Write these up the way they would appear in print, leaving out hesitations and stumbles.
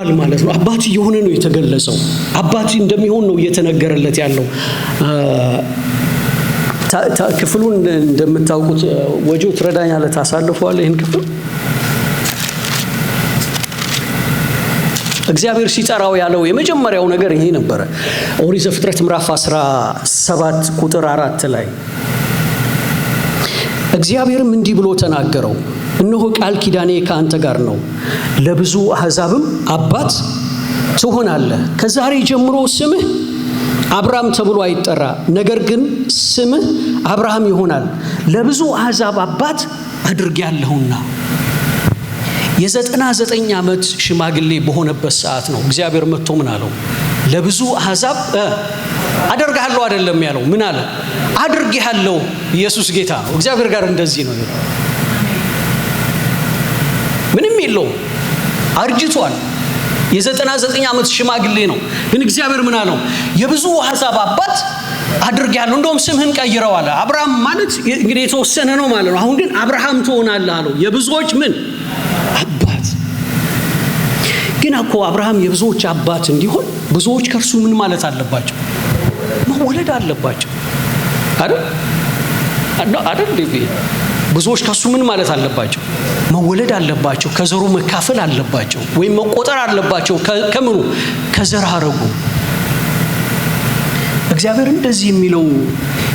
ማለት ነው። አባት የሆነ ነው የተገለጸው። አባት እንደሚሆን ነው እየተነገረለት ያለው። ክፍሉን እንደምታውቁት ወጆ ትረዳኛለህ ታሳልፈዋለህ። ይሄን ክፍል እግዚአብሔር ሲጠራው ያለው የመጀመሪያው ነገር ይሄ ነበር። ኦሪት ዘፍጥረት ምዕራፍ 17 ቁጥር 4 ላይ እግዚአብሔርም እንዲህ ብሎ ተናገረው፣ እነሆ ቃል ኪዳኔ ከአንተ ጋር ነው፣ ለብዙ አሕዛብም አባት ትሆናለህ። ከዛሬ ጀምሮ ስምህ አብርሃም ተብሎ አይጠራ፣ ነገር ግን ስምህ አብርሃም ይሆናል፣ ለብዙ አሕዛብ አባት አድርጌያለሁና። የ99 ዓመት ሽማግሌ በሆነበት ሰዓት ነው እግዚአብሔር መጥቶ ምን አለው? ለብዙ አሕዛብ አደርግሃለሁ አይደለም ያለው፣ ምን አለ? አድርጌሃለሁ። ኢየሱስ ጌታ ነው። እግዚአብሔር ጋር እንደዚህ ነው። ምንም የለውም፣ አርጅቷል። የ99 ዓመት ሽማግሌ ነው። ግን እግዚአብሔር ምን አለው? የብዙ አሕዛብ አባት አድርጌሃለሁ። እንደውም ስምህን ቀይረው አለ። አብርሃም ማለት እንግዲህ የተወሰነ ነው ማለት ነው። አሁን ግን አብርሃም ትሆናለህ አለው። የብዙዎች ምን አባት። ግን እኮ አብርሃም የብዙዎች አባት እንዲሆን ብዙዎች ከእርሱ ምን ማለት አለባቸው? መወለድ አለባቸው አይደል? ብዙዎች ከሱ ምን ማለት አለባቸው? መወለድ አለባቸው። ከዘሩ መካፈል አለባቸው፣ ወይም መቆጠር አለባቸው። ከምኑ? ከዘር ሐረጉ። እግዚአብሔር እንደዚህ የሚለው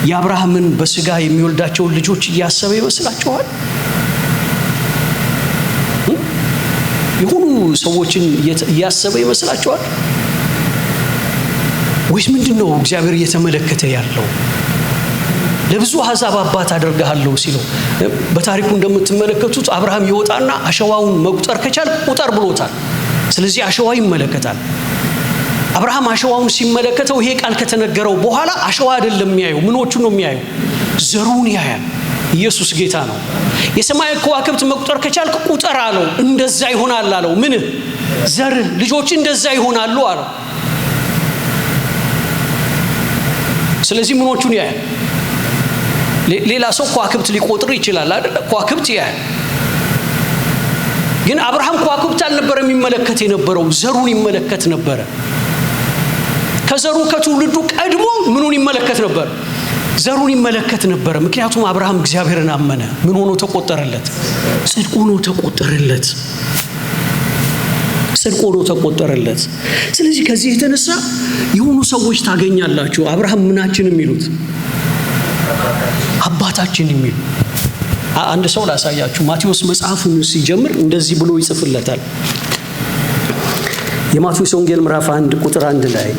የአብርሃምን በስጋ የሚወልዳቸውን ልጆች እያሰበ ይመስላችኋል? የሆኑ ሰዎችን እያሰበ ይመስላችኋል? ወይስ ምንድነው እግዚአብሔር እየተመለከተ ያለው? ለብዙ አሕዛብ አባት አደርግሃለሁ ሲለው በታሪኩ እንደምትመለከቱት አብርሃም ይወጣና አሸዋውን መቁጠር ከቻለ ቁጠር ብሎታል። ስለዚህ አሸዋ ይመለከታል። አብርሃም አሸዋውን ሲመለከተው ይሄ ቃል ከተነገረው በኋላ አሸዋ አይደለም የሚያየው፣ ምኖቹን ነው የሚያየው? ዘሩን ያያል። ኢየሱስ ጌታ ነው። የሰማይ ከዋክብት መቁጠር ከቻልክ ቁጠር አለው። እንደዛ ይሆናል አለው። ምን? ዘር ልጆች እንደዛ ይሆናሉ አለው። ስለዚህ ምኖቹን ያያል። ሌላ ሰው ከዋክብት ሊቆጥር ይችላል አይደል? ከዋክብት ያያል። ግን አብርሃም ከዋክብት አልነበረ የሚመለከት የነበረው፣ ዘሩን ይመለከት ነበረ። ከዘሩ ከትውልዱ ቀድሞ ምኑን ይመለከት ነበር? ዘሩን ይመለከት ነበር። ምክንያቱም አብርሃም እግዚአብሔርን አመነ። ምን ሆኖ ተቆጠረለት? ጽድቅ ሆኖ ተቆጠረለት። ጽድቅ ሆኖ ተቆጠረለት። ስለዚህ ከዚህ የተነሳ የሆኑ ሰዎች ታገኛላችሁ አብርሃም ምናችን የሚሉት አባታችን የሚሉ። አንድ ሰው ላሳያችሁ። ማቴዎስ መጽሐፉን ሲጀምር እንደዚህ ብሎ ይጽፍለታል። የማቴዎስ ወንጌል ምዕራፍ 1 ቁጥር 1 ላይ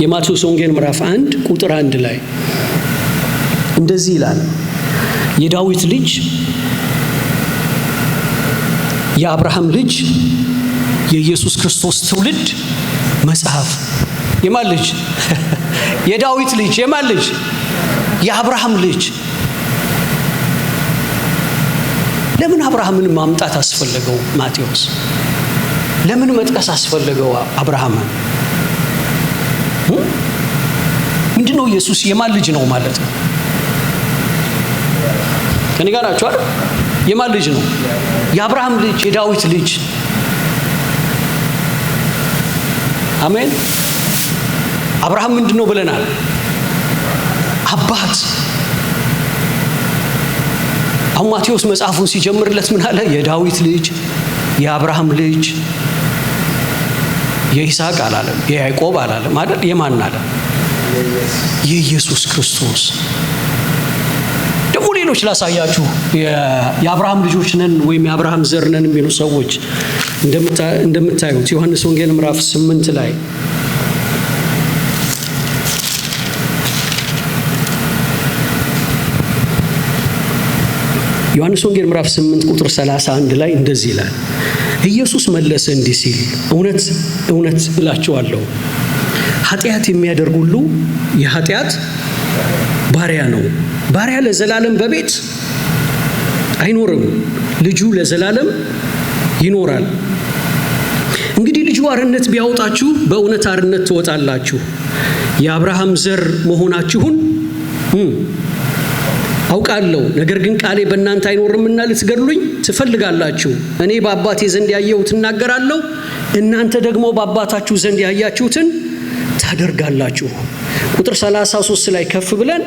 የማቴዎስ ወንጌል ምዕራፍ 1 ቁጥር 1 ላይ እንደዚህ ይላል። የዳዊት ልጅ የአብርሃም ልጅ የኢየሱስ ክርስቶስ ትውልድ መጽሐፍ። የማን ልጅ? የዳዊት ልጅ። የማን ልጅ? የአብርሃም ልጅ። ለምን አብርሃምን ማምጣት አስፈለገው ማቴዎስ? ለምን መጥቀስ አስፈለገው አብርሃምን? ምንድነው ኢየሱስ የማን ልጅ ነው ማለት ነው? ከኔ ጋር ናችሁ አይደል? የማን ልጅ ነው? የአብርሃም ልጅ፣ የዳዊት ልጅ። አሜን። አብርሃም ምንድነው ብለናል? አባት። አሁን ማቴዎስ መጽሐፉን ሲጀምርለት ምን አለ? የዳዊት ልጅ፣ የአብርሃም ልጅ፣ የይስሐቅ አላለም፣ የያዕቆብ አላለም አይደል? የማን አለ? የኢየሱስ ክርስቶስ። ደግሞ ሌሎች ላሳያችሁ። የአብርሃም ልጆች ነን ወይም የአብርሃም ዘር ነን የሚሉ ሰዎች እንደምታዩት ዮሐንስ ወንጌል ምዕራፍ 8 ላይ ዮሐንስ ወንጌል ምዕራፍ 8 ቁጥር 31 ላይ እንደዚህ ይላል። ኢየሱስ መለሰ እንዲህ ሲል፣ እውነት እውነት እላችኋለሁ ኃጢአት የሚያደርግ ሁሉ የኃጢአት ባሪያ ነው። ባሪያ ለዘላለም በቤት አይኖርም፣ ልጁ ለዘላለም ይኖራል። እንግዲህ ልጁ አርነት ቢያወጣችሁ በእውነት አርነት ትወጣላችሁ። የአብርሃም ዘር መሆናችሁን አውቃለሁ፣ ነገር ግን ቃሌ በእናንተ አይኖርምና ልትገድሉኝ ትፈልጋላችሁ። እኔ በአባቴ ዘንድ ያየሁትን እናገራለሁ፣ እናንተ ደግሞ በአባታችሁ ዘንድ ያያችሁትን ታደርጋላችሁ። ቁጥር 33 ላይ ከፍ ብለን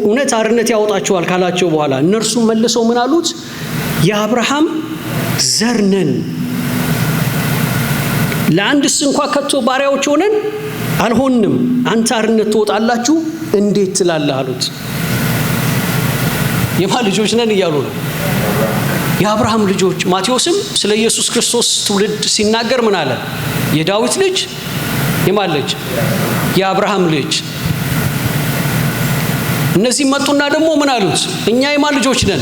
እውነት አርነት ያወጣችኋል ካላቸው በኋላ እነርሱም መልሰው ምን አሉት? የአብርሃም ዘር ነን፣ ለአንድስ እንኳ ከቶ ባሪያዎች ሆነን አልሆንም፣ አንተ አርነት ትወጣላችሁ እንዴት ትላለህ አሉት። የማን ልጆች ነን እያሉ ነው? የአብርሃም ልጆች። ማቴዎስም ስለ ኢየሱስ ክርስቶስ ትውልድ ሲናገር ምን አለ? የዳዊት ልጅ፣ የማን ልጅ? የአብርሃም ልጅ። እነዚህ መጡና ደግሞ ምን አሉት? እኛ የማን ልጆች ነን?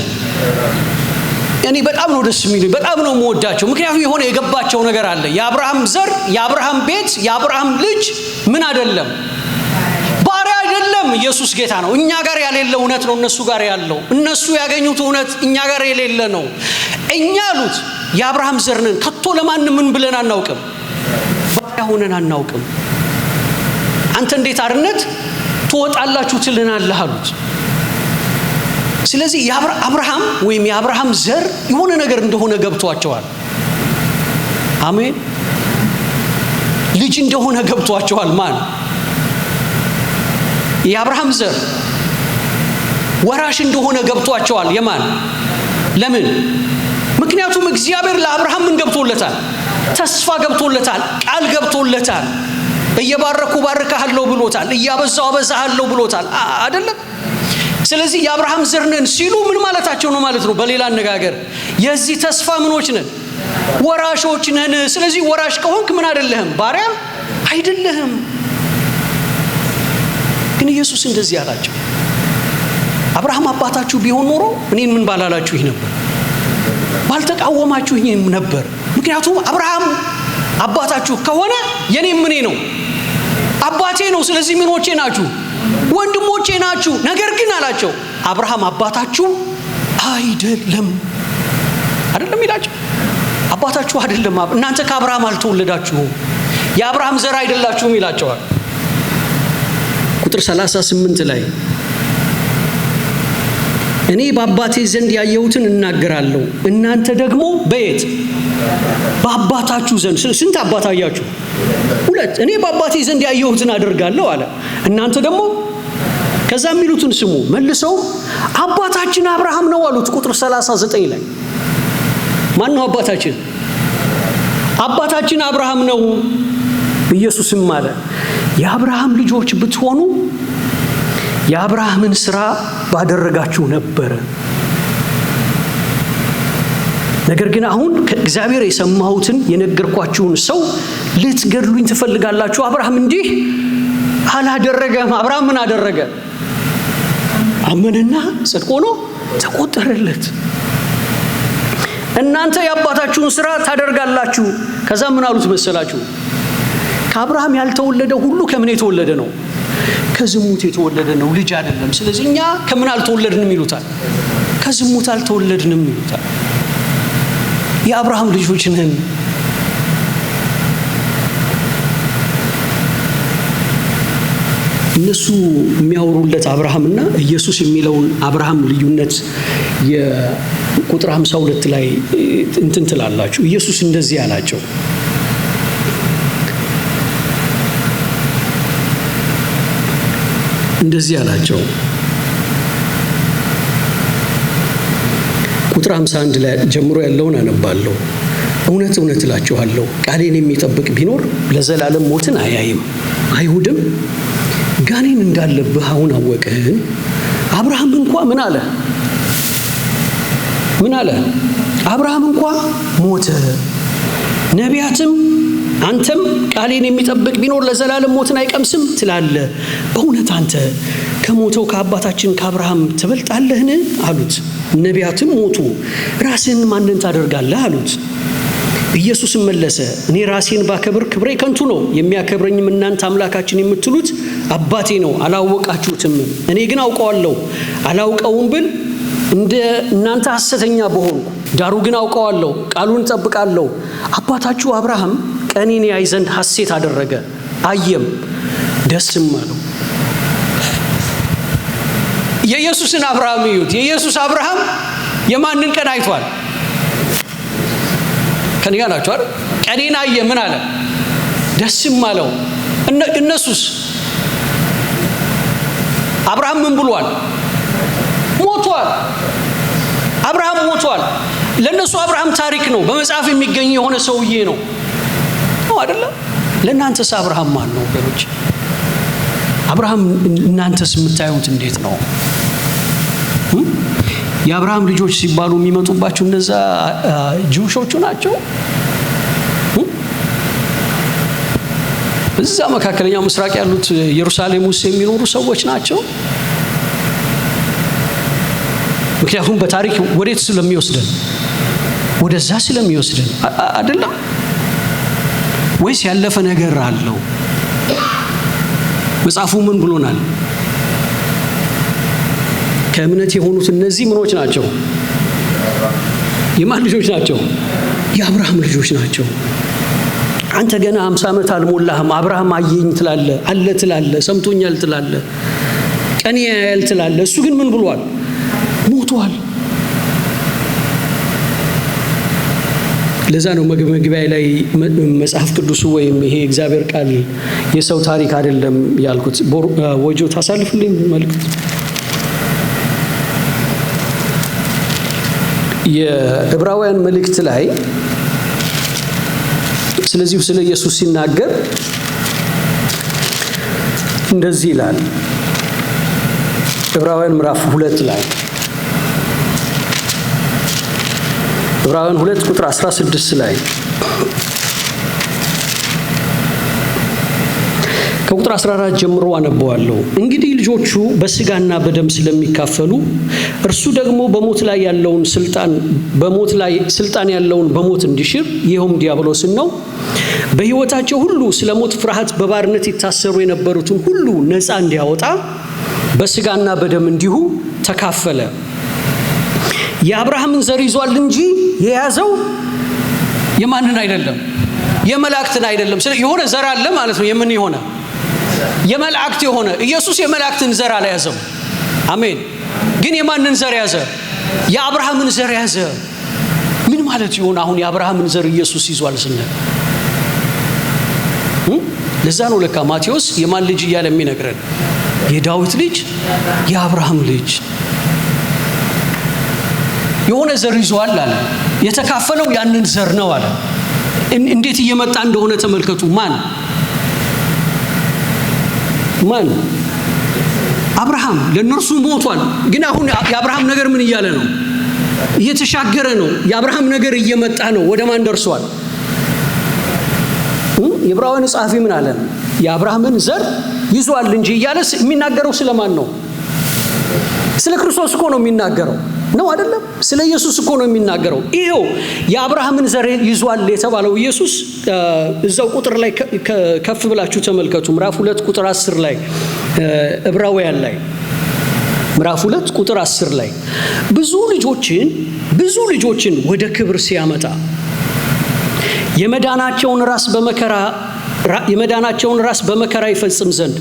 እኔ በጣም ነው ደስ የሚሉኝ፣ በጣም ነው የምወዳቸው። ምክንያቱም የሆነ የገባቸው ነገር አለ። የአብርሃም ዘር፣ የአብርሃም ቤት፣ የአብርሃም ልጅ ምን አይደለም? ባሪያ አይደለም። ኢየሱስ ጌታ ነው። እኛ ጋር ያሌለ እውነት ነው እነሱ ጋር ያለው። እነሱ ያገኙት እውነት እኛ ጋር የሌለ ነው። እኛ አሉት የአብርሃም ዘር ነን፣ ከቶ ለማንም ምን ብለን አናውቅም፣ ባሪያ ሆነን አናውቅም። አንተ እንዴት አርነት ትወጣላችሁ ትልናለህ አሉት። ስለዚህ አብርሃም ወይም የአብርሃም ዘር የሆነ ነገር እንደሆነ ገብቷቸዋል። አሜን። ልጅ እንደሆነ ገብቷቸዋል። ማን? የአብርሃም ዘር ወራሽ እንደሆነ ገብቷቸዋል። የማን? ለምን? ምክንያቱም እግዚአብሔር ለአብርሃም ምን ገብቶለታል? ተስፋ ገብቶለታል፣ ቃል ገብቶለታል። እየባረኩ ባርካለሁ ብሎታል፣ እያበዛው አበዛሃለሁ ብሎታል አይደለም? ስለዚህ የአብርሃም ዘር ነን ሲሉ ምን ማለታቸው ነው ማለት ነው? በሌላ አነጋገር የዚህ ተስፋ ምኖች ነን፣ ወራሾች ነን። ስለዚህ ወራሽ ከሆንክ ምን አይደለህም? ባሪያም አይደለህም። ግን ኢየሱስ እንደዚህ አላቸው፣ አብርሃም አባታችሁ ቢሆን ኖሮ እኔን ምን ባላላችሁ ነበር? ባልተቃወማችሁ ነበር። ምክንያቱም አብርሃም አባታችሁ ከሆነ የኔም ምኔ ነው? አባቴ ነው። ስለዚህ ምኖቼ ናችሁ? ወንድሞቼ ናችሁ። ነገር ግን አላቸው አብርሃም አባታችሁ አይደለም። አይደለም ይላቸው፣ አባታችሁ አይደለም። እናንተ ከአብርሃም አልተወለዳችሁም፣ የአብርሃም ዘር አይደላችሁም ይላቸዋል። ቁጥር 38 ላይ እኔ በአባቴ ዘንድ ያየሁትን እናገራለሁ፣ እናንተ ደግሞ በየት? በአባታችሁ ዘንድ። ስንት አባት አያችሁ? ሁለት። እኔ በአባቴ ዘንድ ያየሁትን አደርጋለሁ አለ፣ እናንተ ደግሞ። ከዛ የሚሉትን ስሙ። መልሰው አባታችን አብርሃም ነው አሉት። ቁጥር 39 ላይ ማን ነው አባታችን? አባታችን አብርሃም ነው። ኢየሱስም አለ የአብርሃም ልጆች ብትሆኑ የአብርሃምን ስራ ባደረጋችሁ ነበር። ነገር ግን አሁን ከእግዚአብሔር የሰማሁትን የነገርኳችሁን ሰው ልትገድሉኝ ትፈልጋላችሁ። አብርሃም እንዲህ አላደረገም። አብርሃም ምን አደረገ? አመነና ጽድቅ ሆኖ ተቆጠረለት። እናንተ የአባታችሁን ስራ ታደርጋላችሁ። ከዛ ምን አሉት መሰላችሁ? ከአብርሃም ያልተወለደ ሁሉ ከምን የተወለደ ነው? ከዝሙት የተወለደ ነው፣ ልጅ አይደለም። ስለዚህ እኛ ከምን አልተወለድንም ይሉታል? ከዝሙት አልተወለድንም ይሉታል። የአብርሃም ልጆች ነን። እነሱ የሚያወሩለት አብርሃምና ኢየሱስ የሚለውን አብርሃም ልዩነት የቁጥር 52 ላይ እንትን ትላላችሁ። ኢየሱስ እንደዚህ አላቸው፣ እንደዚህ አላቸው። ቁጥር 51 ላይ ጀምሮ ያለውን አነባለሁ። እውነት እውነት እላችኋለሁ ቃሌን የሚጠብቅ ቢኖር ለዘላለም ሞትን አያይም። አይሁድም ጋኔን እንዳለብህ አሁን አወቅን። አብርሃም እንኳ ምን አለ? ምን አለ? አብርሃም እንኳ ሞተ፣ ነቢያትም አንተም ቃሌን የሚጠብቅ ቢኖር ለዘላለም ሞትን አይቀምስም ትላለህ። በእውነት አንተ ከሞተው ከአባታችን ከአብርሃም ትበልጣለህን አሉት። ነቢያትም ሞቱ፣ ራስህን ማንን ታደርጋለህ አሉት። ኢየሱስም መለሰ፣ እኔ ራሴን ባከብር ክብሬ ከንቱ ነው። የሚያከብረኝም እናንተ አምላካችን የምትሉት አባቴ ነው፣ አላወቃችሁትም። እኔ ግን አውቀዋለሁ። አላውቀውም ብል እንደ እናንተ ሐሰተኛ በሆንኩ፣ ዳሩ ግን አውቀዋለሁ፣ ቃሉን እጠብቃለሁ። አባታችሁ አብርሃም ቀኔን ያይ ዘንድ ሐሴት አደረገ፣ አየም፣ ደስም አለው። የኢየሱስን አብርሃም ይዩት። የኢየሱስ አብርሃም የማንን ቀን አይቷል? ከኔ ጋር ናቸው አይደል? ቀኔን አየ። ምን አለ? ደስም አለው። እነሱስ? አብርሃም ምን ብሏል? ሞቷል። አብርሃም ሞቷል። ለነሱ አብርሃም ታሪክ ነው፣ በመጽሐፍ የሚገኝ የሆነ ሰውዬ ነው አይደለ? ለእናንተስ አብርሃም ማን ነው ወገኖች? አብርሃም እናንተስ የምታዩት እንዴት ነው? የአብርሃም ልጆች ሲባሉ የሚመጡባቸው እነዛ ጂውሾቹ ናቸው። እዛ መካከለኛው ምስራቅ ያሉት ኢየሩሳሌም ውስጥ የሚኖሩ ሰዎች ናቸው። ምክንያቱም በታሪክ ወዴት ስለሚወስደን ወደዛ ስለሚወስደን አይደለም ወይስ ያለፈ ነገር አለው? መጽሐፉ ምን ብሎናል? ከእምነት የሆኑት እነዚህ ምኖች ናቸው? የማን ልጆች ናቸው? የአብርሃም ልጆች ናቸው። አንተ ገና 50 ዓመት አልሞላህም፣ አብርሃም አየኝ ትላለህ፣ አለ ትላለህ፣ ሰምቶኛል ትላለህ፣ ቀን ያያል ትላለህ። እሱ ግን ምን ብሏል? ሞቷል። ለዛ ነው መግቢያ ላይ መጽሐፍ ቅዱስ ወይም ይሄ እግዚአብሔር ቃል የሰው ታሪክ አይደለም ያልኩት። ወጆ ታሳልፉልኝ መልእክት የዕብራውያን መልእክት ላይ ስለዚህ ስለ ኢየሱስ ሲናገር እንደዚህ ይላል። ዕብራውያን ምዕራፍ 2 ላይ ዕብራውያን 2 ቁጥር 16 ላይ ከቁጥር 14 ጀምሮ አነበዋለሁ። እንግዲህ ልጆቹ በስጋና በደም ስለሚካፈሉ እርሱ ደግሞ በሞት ላይ ስልጣን ያለውን በሞት እንዲሽር ይኸውም ዲያብሎስን ነው። በሕይወታቸው ሁሉ ስለ ሞት ፍርሃት በባርነት ይታሰሩ የነበሩትን ሁሉ ነፃ እንዲያወጣ በስጋና በደም እንዲሁ ተካፈለ። የአብርሃምን ዘር ይዟል እንጂ የያዘው የማንን አይደለም? የመላእክትን አይደለም። የሆነ ዘር አለ ማለት ነው። የምን የሆነ? የመላእክት የሆነ። ኢየሱስ የመላእክትን ዘር አልያዘም። አሜን። ግን የማንን ዘር ያዘ? የአብርሃምን ዘር ያዘ። ምን ማለት ይሆን አሁን የአብርሃምን ዘር ኢየሱስ ይዟል ስንል? ለዛ ነው ለካ ማቴዎስ የማን ልጅ እያለ የሚነግረን? የዳዊት ልጅ፣ የአብርሃም ልጅ። የሆነ ዘር ይዟል አለ። የተካፈለው ያንን ዘር ነው አለ። እንዴት እየመጣ እንደሆነ ተመልከቱ። ማን? አብርሃም ለነርሱ ሞቷል። ግን አሁን የአብርሃም ነገር ምን እያለ ነው? እየተሻገረ ነው። የአብርሃም ነገር እየመጣ ነው። ወደ ማን ደርሷል? የዕብራውያን ጸሐፊ ምን አለ? የአብርሃምን ዘር ይዟል እንጂ እያለ የሚናገረው ስለማን ነው? ስለ ክርስቶስ እኮ ነው የሚናገረው ነው አይደለም? ስለ ኢየሱስ እኮ ነው የሚናገረው። ይሄው የአብርሃምን ዘር ይዟል የተባለው ኢየሱስ እዛው ቁጥር ላይ ከፍ ብላችሁ ተመልከቱ። ምዕራፍ 2 ቁጥር 10 ላይ ዕብራውያን ላይ ምዕራፍ 2 ቁጥር 10 ላይ ብዙ ልጆችን ወደ ክብር ሲያመጣ የመዳናቸውን ራስ በመከራ ይፈጽም ዘንድ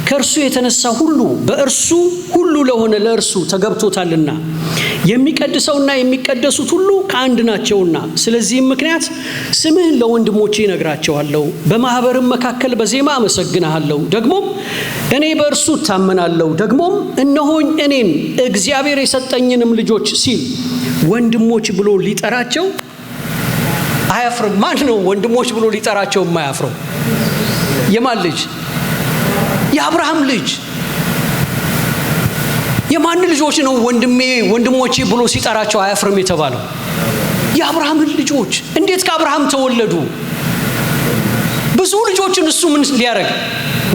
ከእርሱ የተነሳ ሁሉ በእርሱ ሁሉ ለሆነ ለእርሱ ተገብቶታልና የሚቀድሰውና የሚቀደሱት ሁሉ ከአንድ ናቸውና ስለዚህም ምክንያት ስምህን ለወንድሞቼ እነግራቸዋለሁ፣ በማኅበርም መካከል በዜማ አመሰግንሃለሁ። ደግሞም እኔ በእርሱ እታመናለሁ። ደግሞም እነሆኝ እኔን እግዚአብሔር የሰጠኝንም ልጆች ሲል ወንድሞች ብሎ ሊጠራቸው አያፍርም። ማን ነው ወንድሞች ብሎ ሊጠራቸው የማያፍረው? የማን ልጅ? የአብርሃም ልጅ። የማን ልጆች ነው ወንድሞቼ ብሎ ሲጠራቸው አያፍርም የተባለው? የአብርሃምን ልጆች። እንዴት ከአብርሃም ተወለዱ? ብዙ ልጆችን እሱ ምን ሊያደርግ?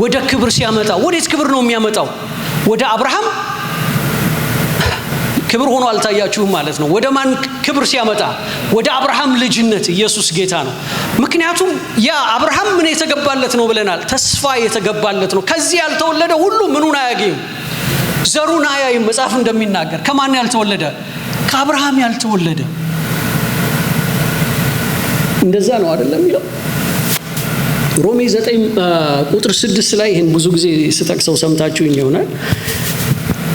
ወደ ክብር ሲያመጣ። ወዴት ክብር ነው የሚያመጣው? ወደ አብርሃም ክብር ሆኖ አልታያችሁም ማለት ነው። ወደ ማን ክብር ሲያመጣ? ወደ አብርሃም ልጅነት። ኢየሱስ ጌታ ነው። ምክንያቱም ያ አብርሃም ምን የተገባለት ነው ብለናል? ተስፋ የተገባለት ነው። ከዚህ ያልተወለደ ሁሉ ምኑን አያገኝም? ዘሩን አያይም። መጽሐፍ እንደሚናገር ከማን ያልተወለደ? ከአብርሃም ያልተወለደ። እንደዛ ነው አይደለም የሚለው ሮሜ 9 ቁጥር 6 ላይ። ይህን ብዙ ጊዜ ስጠቅሰው ሰምታችሁኝ ይሆናል።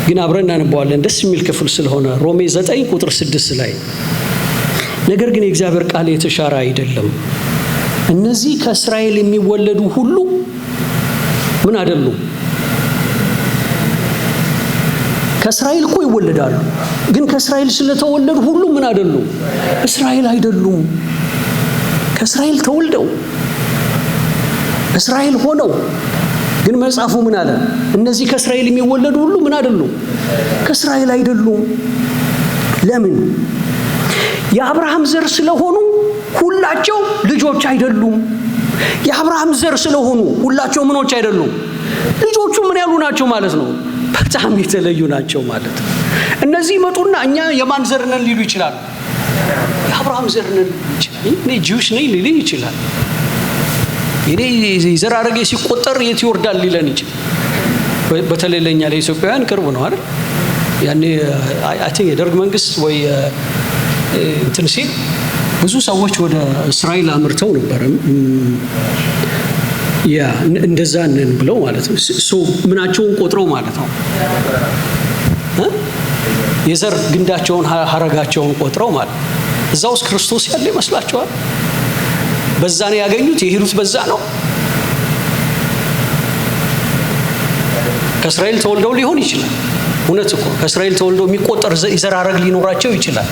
ግን አብረን እናነባዋለን ደስ የሚል ክፍል ስለሆነ ሮሜ 9 ቁጥር 6 ላይ ነገር ግን የእግዚአብሔር ቃል የተሻረ አይደለም። እነዚህ ከእስራኤል የሚወለዱ ሁሉ ምን አይደሉም? ከእስራኤል እኮ ይወለዳሉ፣ ግን ከእስራኤል ስለተወለዱ ሁሉ ምን አይደሉም? እስራኤል አይደሉም። ከእስራኤል ተወልደው እስራኤል ሆነው ግን መጽሐፉ ምን አለ? እነዚህ ከእስራኤል የሚወለዱ ሁሉ ምን አይደሉም? ከእስራኤል አይደሉም። ለምን? የአብርሃም ዘር ስለሆኑ ሁላቸው ልጆች አይደሉም። የአብርሃም ዘር ስለሆኑ ሁላቸው ምኖች አይደሉም? ልጆቹ ምን ያሉ ናቸው ማለት ነው? በጣም የተለዩ ናቸው ማለት ነው። እነዚህ መጡና እኛ የማን ዘር ነን ሊሉ ይችላሉ? የአብርሃም ዘር ነን ይችላል። እኔ ጂውስ ነኝ ሊል ይችላል። እኔ ዘር አረጌ ሲቆጠር የት ይወርዳል ሊለን ይችላል። በተለይ ለኛ ለኢትዮጵያውያን ቅርብ ነው አይደል? ያኔ አይ ቲንክ የደርግ መንግስት ወይ እንትን ሲል ብዙ ሰዎች ወደ እስራኤል አምርተው ነበር። ያ እንደዛ ነን ብለው ማለት ነው። ምናቸውን ቆጥረው ማለት ነው የዘር ግንዳቸውን ሐረጋቸውን ቆጥረው ማለት ነው። እዛ ውስጥ ክርስቶስ ያለ ይመስላችኋል? በዛ ነው ያገኙት፣ የሄዱት በዛ ነው። ከእስራኤል ተወልደው ሊሆን ይችላል። እውነት እኮ ከእስራኤል ተወልደው የሚቆጠር የዘር ሐረግ ሊኖራቸው ይችላል።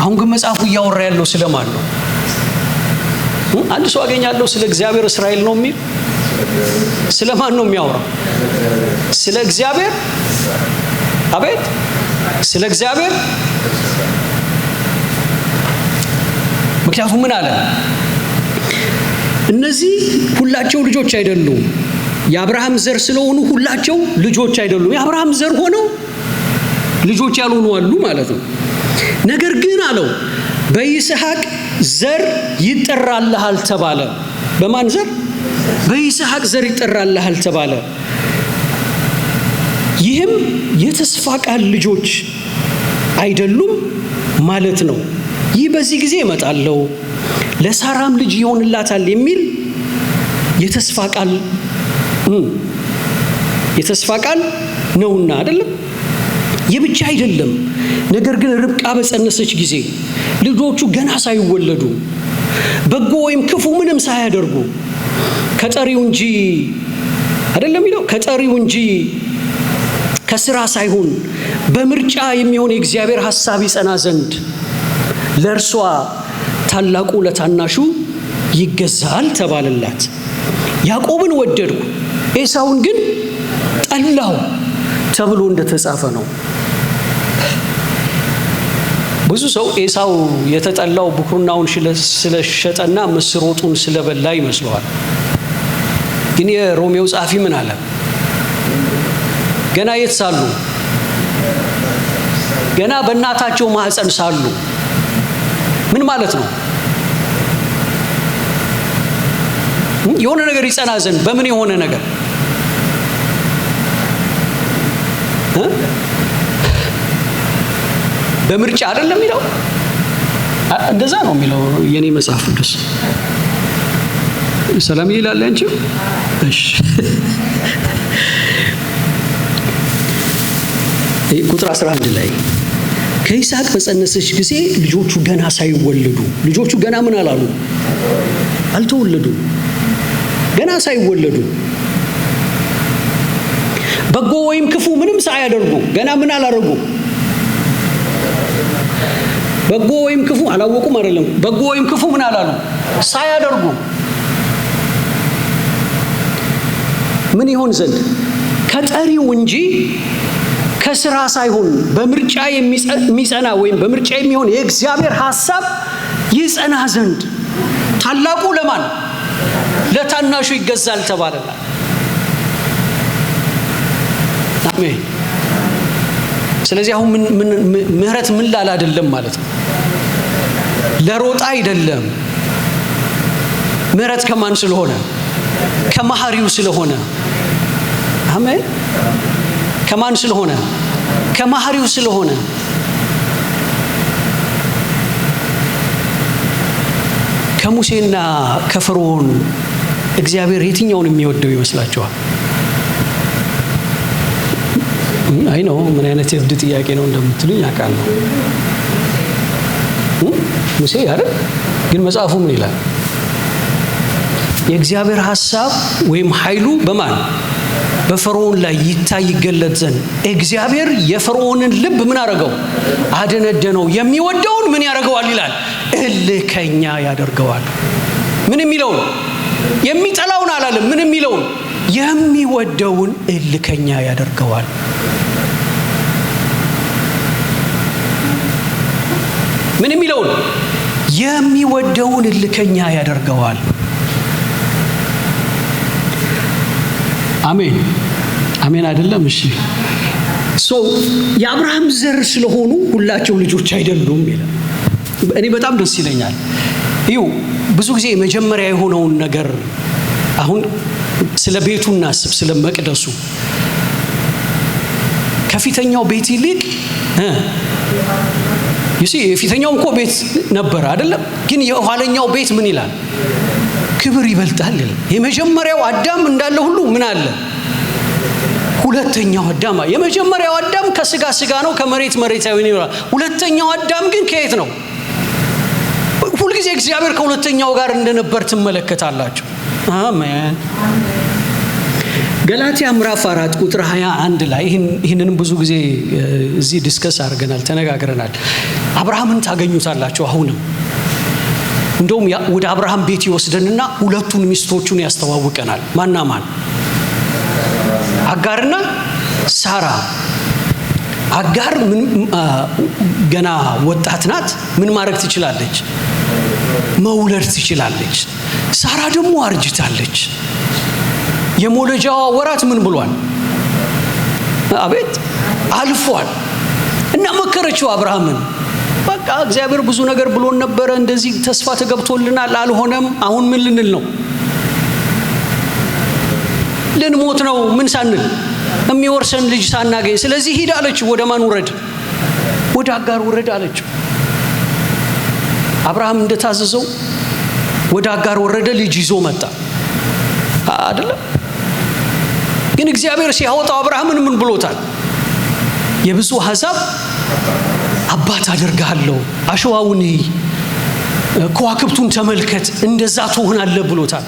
አሁን ግን መጽሐፉ እያወራ ያለው ስለማን ነው? አንድ ሰው አገኛለሁ ስለ እግዚአብሔር እስራኤል ነው የሚል ስለማን ነው የሚያወራው? ስለ እግዚአብሔር። አቤት፣ ስለ እግዚአብሔር። ምክንያቱም ምን አለ? እነዚህ ሁላቸው ልጆች አይደሉም። የአብርሃም ዘር ስለሆኑ ሁላቸው ልጆች አይደሉም። የአብርሃም ዘር ሆነው ልጆች ያልሆኑ አሉ ማለት ነው። ነገር ግን አለው በይስሐቅ ዘር ይጠራልሃል ተባለ። በማን ዘር? በይስሐቅ ዘር ይጠራልሃል ተባለ። ይህም የተስፋ ቃል ልጆች አይደሉም ማለት ነው። ይህ በዚህ ጊዜ እመጣለሁ ለሳራም ልጅ ይሆንላታል የሚል የተስፋ ቃል ነውና አይደለም። ይህ ብቻ አይደለም። ነገር ግን ርብቃ በጸነሰች ጊዜ ልጆቹ ገና ሳይወለዱ በጎ ወይም ክፉ ምንም ሳያደርጉ ከጠሪው እንጂ አይደለም ይለው ከጠሪው እንጂ ከስራ ሳይሆን በምርጫ የሚሆን የእግዚአብሔር ሐሳብ ይጸና ዘንድ ለእርሷ ታላቁ ለታናሹ ይገዛል ተባለላት። ያዕቆብን ወደድኩ ኤሳውን ግን ጠላሁ ተብሎ እንደተጻፈ ነው። ብዙ ሰው ኤሳው የተጠላው ብኩርናውን ስለሸጠና ምስር ወጡን ስለበላ ይመስለዋል። ግን የሮሜው ጻፊ ምን አለ? ገና የት ሳሉ? ገና በእናታቸው ማህፀን ሳሉ። ምን ማለት ነው? የሆነ ነገር ይጸና ዘንድ። በምን የሆነ ነገር? በምርጫ አይደለም የሚለው። እንደዛ ነው የሚለው የኔ መጽሐፍ ቅዱስ። ሰላም ይላል አንቺ። እሺ ቁጥር 11 ላይ ከይስሐቅ በጸነሰች ጊዜ ልጆቹ ገና ሳይወለዱ፣ ልጆቹ ገና ምን አላሉ? አልተወለዱ። ገና ሳይወለዱ በጎ ወይም ክፉ ምንም ሳያደርጉ ገና ምን አላደረጉ? በጎ ወይም ክፉ አላወቁም አይደለም። በጎ ወይም ክፉ ምን አላሉ? ሳያደርጉ ምን ይሆን ዘንድ? ከጠሪው እንጂ ከስራ ሳይሆን በምርጫ የሚጸና ወይም በምርጫ የሚሆን የእግዚአብሔር ሐሳብ ይጸና ዘንድ ታላቁ ለማን? ለታናሹ ይገዛል ተባለላት። አሜን። ስለዚህ አሁን ምህረት ምን ላል አይደለም ማለት ነው። ለሮጣ አይደለም። ምህረት ከማን ስለሆነ? ከመሐሪው ስለሆነ። አሜን። ከማን ስለሆነ? ከመሐሪው ስለሆነ። ከሙሴና ከፈርዖን እግዚአብሔር የትኛውን የሚወደው ይመስላችኋል? አይ ነው ምን አይነት የፍድ ጥያቄ ነው እንደምትሉኝ አውቃለሁ። ሙሴ አይደል? ግን መጽሐፉ ምን ይላል? የእግዚአብሔር ሐሳብ ወይም ኃይሉ በማን በፈርዖን ላይ ይታይ ይገለጥ ዘንድ እግዚአብሔር የፈርዖንን ልብ ምን አደረገው? አደነደነው። የሚወደውን ምን ያደርገዋል ይላል? እልከኛ ያደርገዋል። ምን የሚለውን? የሚጠላውን አላለም። ምን የሚለውን? የሚወደውን እልከኛ ያደርገዋል። ምን የሚለውን? የሚወደውን እልከኛ ያደርገዋል። አሜን አሜን አይደለም? እሺ የአብርሃም ዘር ስለሆኑ ሁላቸው ልጆች አይደሉም ይላል። እኔ በጣም ደስ ይለኛል። ይኸው ብዙ ጊዜ መጀመሪያ የሆነውን ነገር አሁን ስለ ቤቱ እናስብ፣ ስለ መቅደሱ ከፊተኛው ቤት ይልቅ የፊተኛው እንኳን ቤት ነበር አይደለም? ግን የኋለኛው ቤት ምን ይላል? ክብር ይበልጣል ይላል። የመጀመሪያው አዳም እንዳለ ሁሉ ምን አለ? ሁለተኛው አዳም። የመጀመሪያው አዳም ከስጋ ስጋ ነው፣ ከመሬት መሬታዊ ነው። ሁለተኛው አዳም ግን ከየት ነው? ሁልጊዜ እግዚአብሔር ከሁለተኛው ጋር እንደነበር ትመለከታላችሁ። አሜን። ገላትያ ምዕራፍ 4 ቁጥር 21 ላይ ይህንንም ብዙ ጊዜ እዚህ ዲስከስ አድርገናል፣ ተነጋግረናል። አብርሃምን ታገኙታላችሁ። አሁንም እንደውም ወደ አብርሃም ቤት ይወስደንና ሁለቱን ሚስቶቹን ያስተዋውቀናል። ማና ማን? አጋርና ሳራ። አጋር ገና ወጣት ናት። ምን ማድረግ ትችላለች? መውለድ ትችላለች። ሳራ ደግሞ አርጅታለች። የመውለጃዋ ወራት ምን ብሏል? አቤት አልፏል። እና መከረችው አብርሃምን። በቃ እግዚአብሔር ብዙ ነገር ብሎን ነበረ፣ እንደዚህ ተስፋ ተገብቶልናል፣ አልሆነም። አሁን ምን ልንል ነው? ልንሞት ነው። ምን ሳንል? የሚወርሰን ልጅ ሳናገኝ። ስለዚህ ሂድ አለች። ወደ ማን ውረድ? ወደ አጋር ውረድ አለች። አብርሃም እንደታዘዘው ወደ አጋር ወረደ። ልጅ ይዞ መጣ አይደለም? ግን እግዚአብሔር ሲያወጣው አብርሃምን ምን ብሎታል? የብዙ አሕዛብ አባት አደርግሃለሁ፣ አሸዋውን ከዋክብቱን ተመልከት፣ እንደዛ ትሆናለህ ብሎታል።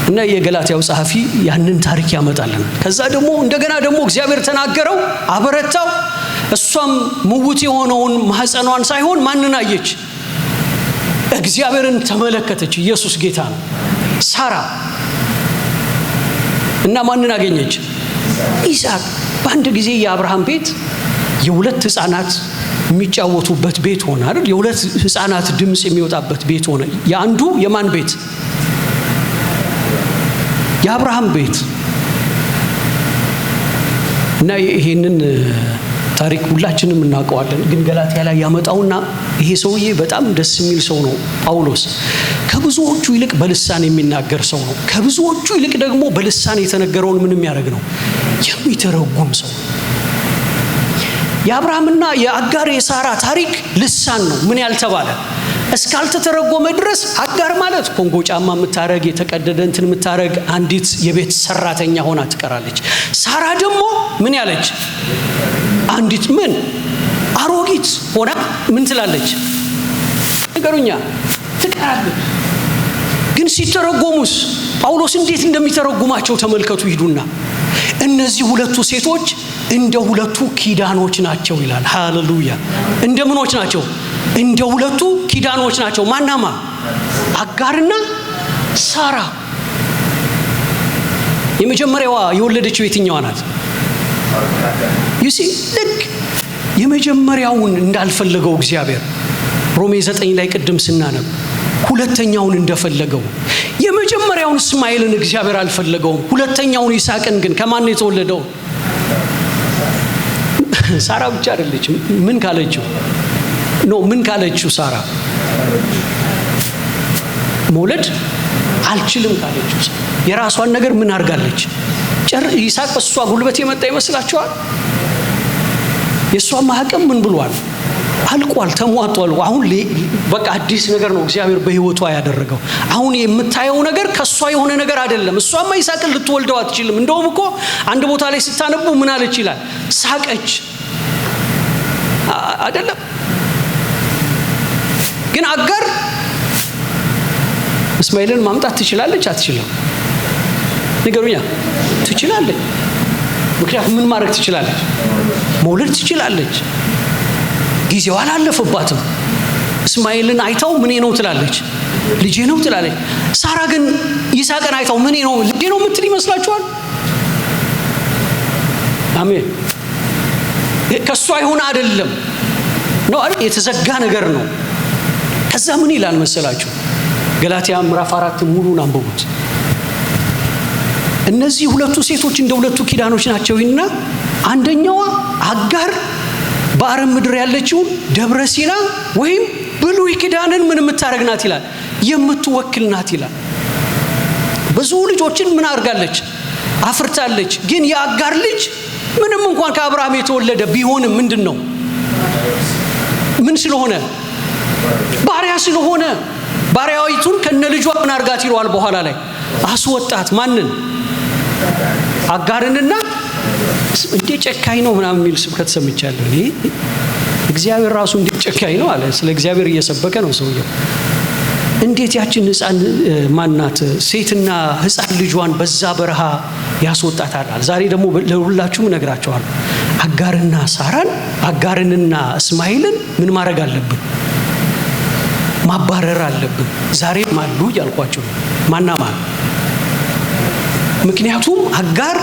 እና የገላትያው ጸሐፊ ያንን ታሪክ ያመጣልን። ከዛ ደግሞ እንደገና ደግሞ እግዚአብሔር ተናገረው፣ አበረታው። እሷም ምውት የሆነውን ማህፀኗን ሳይሆን ማንን አየች? እግዚአብሔርን ተመለከተች። ኢየሱስ ጌታ ነው። ሳራ እና ማንን አገኘች? ይስሐቅ። በአንድ ጊዜ የአብርሃም ቤት የሁለት ህፃናት የሚጫወቱበት ቤት ሆነ አይደል? የሁለት ህፃናት ድምጽ የሚወጣበት ቤት ሆነ። የአንዱ የማን ቤት? የአብርሃም ቤት። እና ይሄንን ታሪክ ሁላችንም እናውቀዋለን። ግን ገላትያ ላይ ያመጣውና ይሄ ሰውዬ በጣም ደስ የሚል ሰው ነው ጳውሎስ። ከብዙዎቹ ይልቅ በልሳን የሚናገር ሰው ነው። ከብዙዎቹ ይልቅ ደግሞ በልሳን የተነገረውን ምን የሚያደርግ ነው? የሚተረጉም ሰው። የአብርሃምና የአጋር የሳራ ታሪክ ልሳን ነው። ምን ያልተባለ እስካልተተረጎመ ድረስ አጋር ማለት ኮንጎ ጫማ የምታረግ የተቀደደ እንትን የምታረግ አንዲት የቤት ሰራተኛ ሆና ትቀራለች። ሳራ ደግሞ ምን ያለች? አንዲት ምን አሮጊት ሆና ምን ትላለች? ነገሩኛ ትቀራለች። ግን ሲተረጎሙስ ጳውሎስ እንዴት እንደሚተረጉማቸው ተመልከቱ። ሂዱና እነዚህ ሁለቱ ሴቶች እንደ ሁለቱ ኪዳኖች ናቸው ይላል። ሃሌሉያ! እንደ ምኖች ናቸው? እንደ ሁለቱ ኪዳኖች ናቸው። ማናማ? አጋርና ሳራ። የመጀመሪያዋ የወለደችው የትኛዋ ናት? ልክ የመጀመሪያውን እንዳልፈለገው እግዚአብሔር ሮሜ 9 ላይ ቅድም ስናነብ ሁለተኛውን እንደፈለገው፣ የመጀመሪያውን እስማኤልን እግዚአብሔር አልፈለገውም። ሁለተኛውን ይስሐቅን ግን ከማን ነው የተወለደው? ሳራ ብቻ አይደለችም። ምን ካለችው ነው? ምን ካለችው? ሳራ መውለድ አልችልም ካለችው የራሷን ነገር ምን አድርጋለች? ይስሐቅ በሷ ጉልበት የመጣ ይመስላችኋል? የሷ ማህቀም ምን ብሏል? አልቋል፣ ተሟጧል። አሁን በቃ አዲስ ነገር ነው እግዚአብሔር በህይወቷ ያደረገው። አሁን የምታየው ነገር ከሷ የሆነ ነገር አይደለም። እሷማ ይስሐቅን ልትወልደው አትችልም። እንደውም እኮ አንድ ቦታ ላይ ስታነቡ ምን አለች ይላል? ሳቀች አይደለም? ግን አጋር እስማኤልን ማምጣት ትችላለች አትችልም? ንገሩኛ። ትችላለች። ምክንያቱም ምን ማድረግ ትችላለች? መውለድ ትችላለች። ጊዜው አላለፈባትም። እስማኤልን አይታው ምኔ ነው ትላለች? ልጄ ነው ትላለች። ሳራ ግን ይስሐቅን አይታው ምኔ ነው ልጄ ነው የምትል ይመስላችኋል? አሜን። ከሷ ይሁን አይደለም ነው አይደል? የተዘጋ ነገር ነው። ከዛ ምን ይላል መሰላችሁ? ገላትያ ምዕራፍ 4 ሙሉን አንብቡት። እነዚህ ሁለቱ ሴቶች እንደ ሁለቱ ኪዳኖች ናቸውና አንደኛዋ አጋር በአረብ ምድር ያለችው ደብረ ሲና ወይም ብሉይ ኪዳንን ምን የምታረግናት ይላል? የምትወክል ናት ይላል። ብዙ ልጆችን ምን አድርጋለች? አፍርታለች። ግን የአጋር ልጅ ምንም እንኳን ከአብርሃም የተወለደ ቢሆንም ምንድነው? ምን ስለሆነ? ባሪያ ስለሆነ ባሪያዊቱን ከነልጇ ምን አድርጋት ይለዋል በኋላ ላይ? አስወጣት። ማንን? አጋርንና እንዴ ጨካኝ ነው ምናምን የሚል ስብከት ሰምቻለሁ። እግዚአብሔር ራሱ እንዴ ጨካኝ ነው አለ። ስለ እግዚአብሔር እየሰበከ ነው ሰውየው። እንዴት ያችን ህፃን ማናት ሴትና ህፃን ልጇን በዛ በረሃ ያስወጣታል? ዛሬ ደግሞ ለሁላችሁም እነግራችኋለሁ። አጋርና ሳራን፣ አጋርንና እስማኤልን ምን ማድረግ አለብን? ማባረር አለብን። ዛሬም አሉ እያልኳቸው ነው። ማናማን? ምክንያቱም አጋር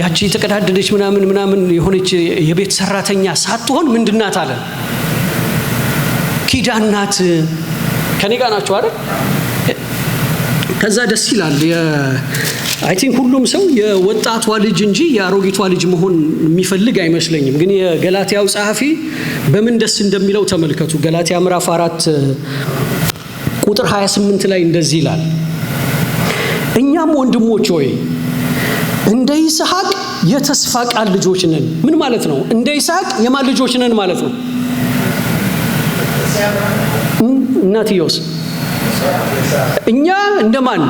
ያቺ የተቀዳደደች ምናምን የሆነች የቤት ሰራተኛ ሳትሆን ምንድናት አለ? ኪዳን ናት። ከኔ ጋር ናቸው አይደል? ከዛ ደስ ይላል። አይ ቲንክ ሁሉም ሰው የወጣቷ ልጅ እንጂ የአሮጊቷ ልጅ መሆን የሚፈልግ አይመስለኝም። ግን የገላትያው ጸሐፊ በምን ደስ እንደሚለው ተመልከቱ። ገላትያ ምዕራፍ 4 ቁጥር 28 ላይ እንደዚህ ይላል፣ እኛም ወንድሞች ሆይ እንደ ይስሐቅ የተስፋ ቃል ልጆች ነን። ምን ማለት ነው? እንደ ይስሐቅ የማን ልጆች ነን ማለት ነው? እናትየውስ? እኛ እንደማን?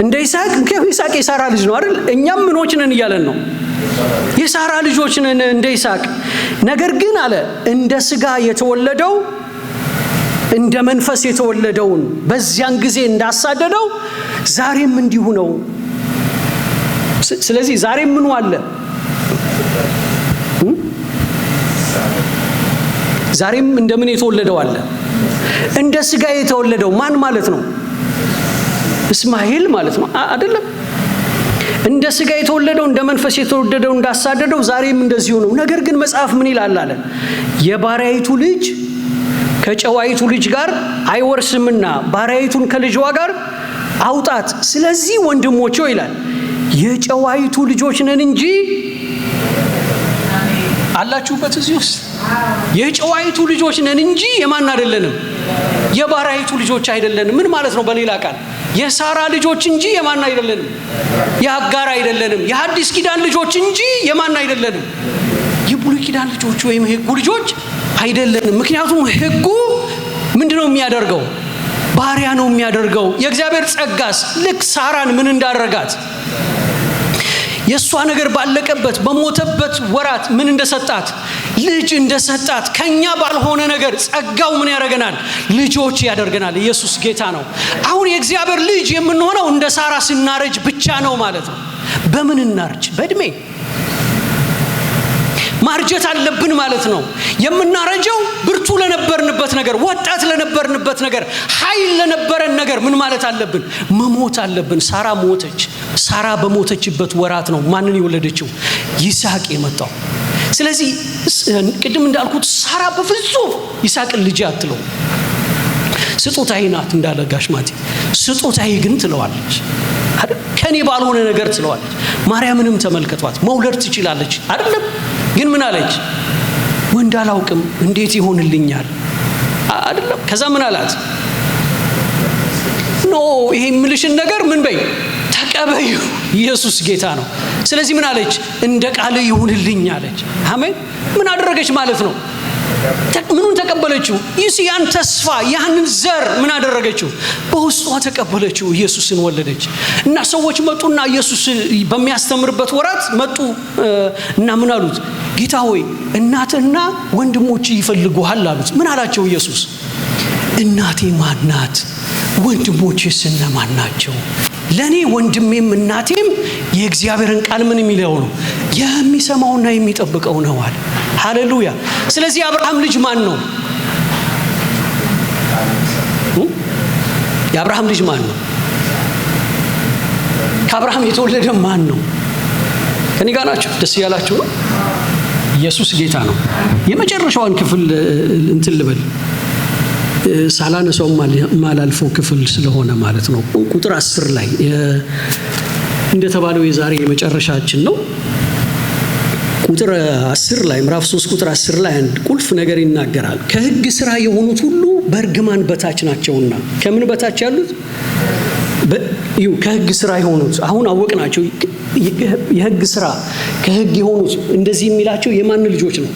እንደ ይስሐቅ። ምክንያቱም ይስሐቅ የሳራ ልጅ ነው አይደል? እኛም ምኖች ነን እያለን ነው። የሳራ ልጆች ነን እንደ ይስሐቅ። ነገር ግን አለ እንደ ስጋ የተወለደው እንደ መንፈስ የተወለደውን በዚያን ጊዜ እንዳሳደደው ዛሬም እንዲሁ ነው። ስለዚህ ዛሬም ምኑ አለ? ዛሬም እንደምን የተወለደው አለ? እንደ ስጋ የተወለደው ማን ማለት ነው? እስማኤል ማለት ነው አይደለም? እንደ ስጋ የተወለደው እንደ መንፈስ የተወለደው እንዳሳደደው ዛሬም እንደዚሁ ነው። ነገር ግን መጽሐፍ ምን ይላል አለ? የባሪያይቱ ልጅ ከጨዋይቱ ልጅ ጋር አይወርስምና ባሪያይቱን ከልጅዋ ጋር አውጣት። ስለዚህ ወንድሞቼ ይላል የጨዋይቱ ልጆች ነን እንጂ አላችሁበት እዚህ ውስጥ የጨዋይቱ ልጆች ነን እንጂ የማን አይደለንም? የባሪያይቱ ልጆች አይደለንም። ምን ማለት ነው? በሌላ ቃል የሳራ ልጆች እንጂ የማን አይደለንም? የአጋር አይደለንም። የሐዲስ ኪዳን ልጆች እንጂ የማን አይደለንም? የብሉይ ኪዳን ልጆች ወይም ሕጉ ልጆች አይደለንም። ምክንያቱም ሕጉ ምንድነው የሚያደርገው? ባሪያ ነው የሚያደርገው። የእግዚአብሔር ጸጋስ ልክ ሳራን ምን እንዳደረጋት የእሷ ነገር ባለቀበት በሞተበት ወራት ምን እንደሰጣት ልጅ እንደሰጣት ከኛ ባልሆነ ነገር ጸጋው ምን ያደርገናል? ልጆች ያደርገናል። ኢየሱስ ጌታ ነው። አሁን የእግዚአብሔር ልጅ የምንሆነው እንደ ሳራ ስናረጅ ብቻ ነው ማለት ነው። በምን እናርጅ? በእድሜ ማርጀት አለብን ማለት ነው። የምናረጀው ብርቱ ለነበርንበት ነገር፣ ወጣት ለነበርንበት ነገር፣ ኃይል ለነበረን ነገር ምን ማለት አለብን? መሞት አለብን። ሳራ ሞተች። ሳራ በሞተችበት ወራት ነው ማንን የወለደችው? ይስሐቅ የመጣው። ስለዚህ ቅድም እንዳልኩት ሳራ በፍጹም ይስሐቅን ልጅ አትለው። ስጦታዬ ናት እንዳለ ጋሽ ማቲ፣ ስጦታዬ ግን ትለዋለች። ከኔ ባልሆነ ነገር ትለዋለች። ማርያምንም ተመልከቷት፣ መውለድ ትችላለች አይደለም? ግን ምን አለች? ወንድ አላውቅም እንዴት ይሆንልኛል አይደለም? ከዛ ምን አላት? ኖ ይሄ ምልሽን ነገር ምን በይ ተቀበዩ። ኢየሱስ ጌታ ነው። ስለዚህ ምን አለች? እንደ ቃል ይሁንልኝ አለች። አሜን። ምን አደረገች ማለት ነው? ምኑን ተቀበለችው? ያን ተስፋ ያንን ዘር ምን አደረገችው? በውስጧ ተቀበለችው። ኢየሱስን ወለደች። እና ሰዎች መጡና ኢየሱስ በሚያስተምርበት ወራት መጡ እና ምን አሉት? ጌታ ሆይ እናትና ወንድሞች ይፈልጉሃል አሉት። ምን አላቸው ኢየሱስ? እናቴ ማን ናት? ወንድሞቼስ እነማን ናቸው? ለኔ ወንድሜም እናቴም የእግዚአብሔርን ቃል ምን የሚለው ነው? የሚሰማውና የሚጠብቀው ነው አለ። ሃሌሉያ። ስለዚህ አብርሃም ልጅ ማን ነው? የአብርሃም ልጅ ማን ነው? ከአብርሃም የተወለደ ማን ነው? ከኔ ጋር ናችሁ? ደስ ያላችሁ ነው? ኢየሱስ ጌታ ነው። የመጨረሻውን ክፍል እንትን ልበል ሳላነሳው ማላልፈው ክፍል ስለሆነ ማለት ነው። ቁጥር 10 ላይ እንደተባለው የዛሬ የመጨረሻችን ነው። ቁጥር 10 ላይ ምዕራፍ 3 ቁጥር 10 ላይ አንድ ቁልፍ ነገር ይናገራል። ከሕግ ሥራ የሆኑት ሁሉ በእርግማን በታች ናቸውና። ከምን በታች ያሉት? ከሕግ ሥራ የሆኑት አሁን አወቅናቸው። የሕግ ሥራ ከሕግ የሆኑት እንደዚህ የሚላቸው የማን ልጆች ነው?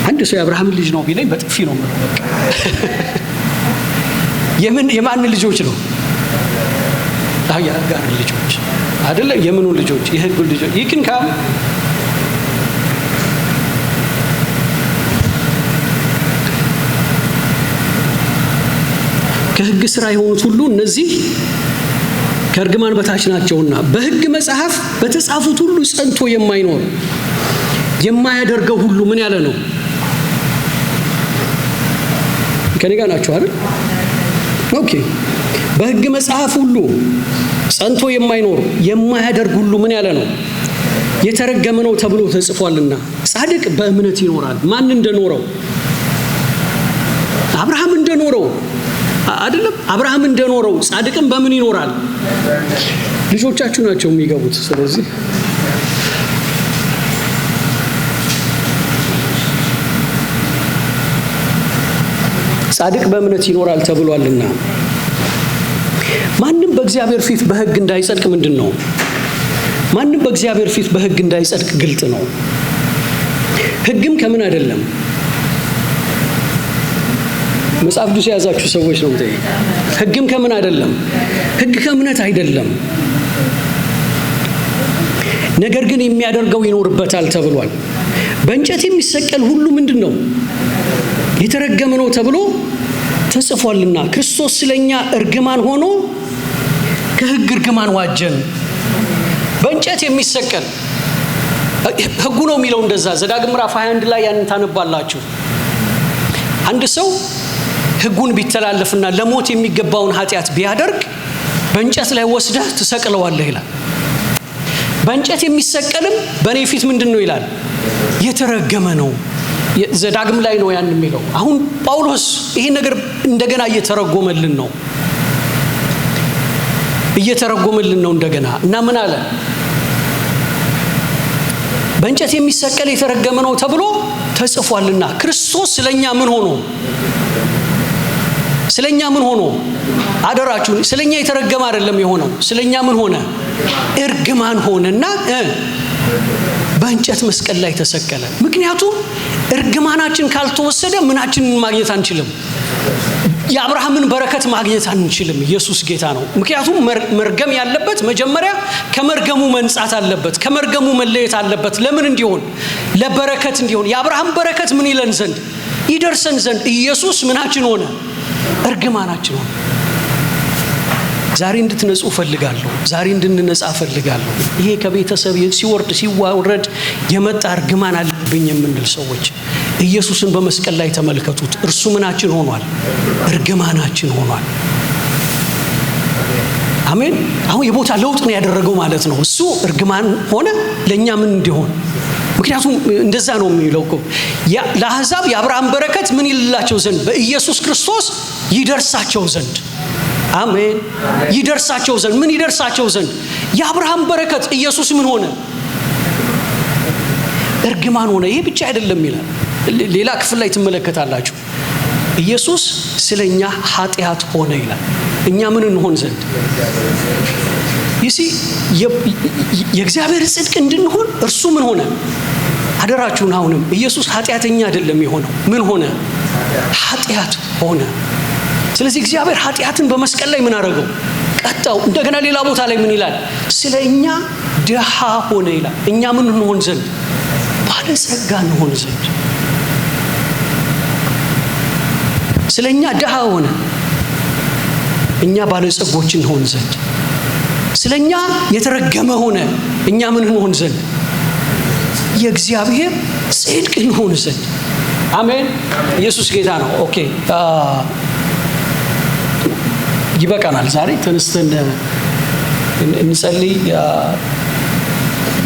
አንድ ሰው የአብርሃም ልጅ ነው ቢለኝ በጥፊ ነው ማለት ነው። የማን ልጆች ነው? የአጋር ልጆች አይደለም። የምኑ ልጆች? የሕግ ልጆች። ይህን ካም ከሕግ ሥራ የሆኑት ሁሉ እነዚህ ከእርግማን በታች ናቸውና በሕግ መጽሐፍ በተጻፉት ሁሉ ጸንቶ የማይኖር የማያደርገው ሁሉ ምን ያለ ነው? ከኔ ጋር ናችሁ አይደል? ኦኬ። በሕግ መጽሐፍ ሁሉ ጸንቶ የማይኖር የማያደርግ ሁሉ ምን ያለ ነው? የተረገመ ነው ተብሎ ተጽፏልና። ጻድቅ በእምነት ይኖራል። ማን እንደኖረው? አብርሃም እንደኖረው አይደለም? አብርሃም እንደኖረው ጻድቅም በምን ይኖራል? ልጆቻችሁ ናቸው የሚገቡት። ስለዚህ ጻድቅ በእምነት ይኖራል ተብሏልና። ማንም በእግዚአብሔር ፊት በሕግ እንዳይጸድቅ ምንድን ነው? ማንም በእግዚአብሔር ፊት በሕግ እንዳይጸድቅ ግልጥ ነው። ሕግም ከምን አይደለም? መጽሐፍ ቅዱስ የያዛችሁ ሰዎች ነው። ሕግም ከምን አይደለም? ሕግ ከእምነት አይደለም፣ ነገር ግን የሚያደርገው ይኖርበታል ተብሏል። በእንጨት የሚሰቀል ሁሉ ምንድን ነው? የተረገመ ነው ተብሎ ተጽፏልና። ክርስቶስ ስለኛ እርግማን ሆኖ ከሕግ እርግማን ዋጀን። በእንጨት የሚሰቀል ሕጉ ነው የሚለው እንደዛ። ዘዳግም ምዕራፍ 21 ላይ ያንን ታነባላችሁ። አንድ ሰው ሕጉን ቢተላለፍና ለሞት የሚገባውን ኃጢአት ቢያደርግ በእንጨት ላይ ወስደህ ትሰቅለዋለህ ይላል። በእንጨት የሚሰቀልም በእኔ ፊት ምንድን ነው ይላል? የተረገመ ነው። ዘዳግም ላይ ነው ያን የሚለው። አሁን ጳውሎስ ይሄን ነገር እንደገና እየተረጎመልን ነው እንደገና። እና ምን አለ? በእንጨት የሚሰቀል የተረገመ ነው ተብሎ ተጽፏልና ክርስቶስ ስለኛ ምን ሆኖ? ስለኛ ምን ሆኖ? አደራችሁ፣ ስለኛ የተረገመ አይደለም የሆነው። ስለኛ ምን ሆነ? እርግማን ሆነና በእንጨት መስቀል ላይ ተሰቀለ። ምክንያቱም እርግማናችን ካልተወሰደ ምናችንን ማግኘት አንችልም። የአብርሃምን በረከት ማግኘት አንችልም። ኢየሱስ ጌታ ነው። ምክንያቱም መርገም ያለበት መጀመሪያ ከመርገሙ መንጻት አለበት፣ ከመርገሙ መለየት አለበት። ለምን እንዲሆን? ለበረከት እንዲሆን። የአብርሃም በረከት ምን ይለን ዘንድ? ይደርሰን ዘንድ ኢየሱስ ምናችን ሆነ? እርግማናችን ሆነ። ዛሬ እንድትነጹ ፈልጋለሁ። ዛሬ እንድንነጻ ፈልጋለሁ። ይሄ ከቤተሰብ ሲወርድ የመጣ እርግማን አለብኝ የምንል ሰዎች ኢየሱስን በመስቀል ላይ ተመልከቱት። እርሱ ምናችን ሆኗል? እርግማናችን ሆኗል። አሜን። አሁን የቦታ ለውጥ ነው ያደረገው ማለት ነው። እሱ እርግማን ሆነ፣ ለኛ ምን እንዲሆን? ምክንያቱም እንደዛ ነው የሚለው እኮ ለአሕዛብ የአብርሃም በረከት ምን ይልላቸው ዘንድ? በኢየሱስ ክርስቶስ ይደርሳቸው ዘንድ። አሜን። ይደርሳቸው ዘንድ። ምን ይደርሳቸው ዘንድ? የአብርሃም በረከት። ኢየሱስ ምን ሆነ? እርግማን ሆነ። ይሄ ብቻ አይደለም ይላል። ሌላ ክፍል ላይ ትመለከታላችሁ። ኢየሱስ ስለኛ ኃጢአት ሆነ ይላል። እኛ ምን እንሆን ዘንድ? የእግዚአብሔር ጽድቅ እንድንሆን እርሱ ምን ሆነ? አደራችሁን አሁንም ኢየሱስ ኃጢአተኛ አይደለም የሆነው። ምን ሆነ? ኃጢአት ሆነ። ስለዚህ እግዚአብሔር ኃጢአትን በመስቀል ላይ ምን አደረገው? ቀጣው። እንደገና ሌላ ቦታ ላይ ምን ይላል? ስለኛ ድሃ ሆነ ይላል። እኛ ምን እንሆን ዘንድ? ባለጸጋ እንሆን ዘንድ። ስለኛ ድሃ ሆነ እኛ ባለጸጎች እንሆን ዘንድ። ስለኛ የተረገመ ሆነ እኛ ምን እንሆን ዘንድ? የእግዚአብሔር ጽድቅ እንሆን ዘንድ። አሜን። ኢየሱስ ጌታ ነው። ኦኬ ይበቃናል። ዛሬ ተነስተን እንጸልይ።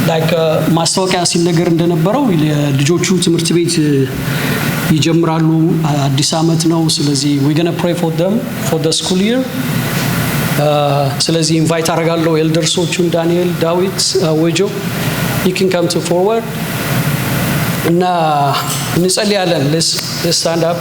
ላይክ ማስታወቂያ ሲነገር እንደነበረው ልጆቹ ትምህርት ቤት ይጀምራሉ። አዲስ ዓመት ነው። ስለዚህ we're going to pray for them for the school year። ስለዚህ ኢንቫይት አደርጋለሁ ኤልደርሶቹን ዳንኤል፣ ዳዊት፣ ወጆ you can come to forward እና እንጸልያለን። let's stand up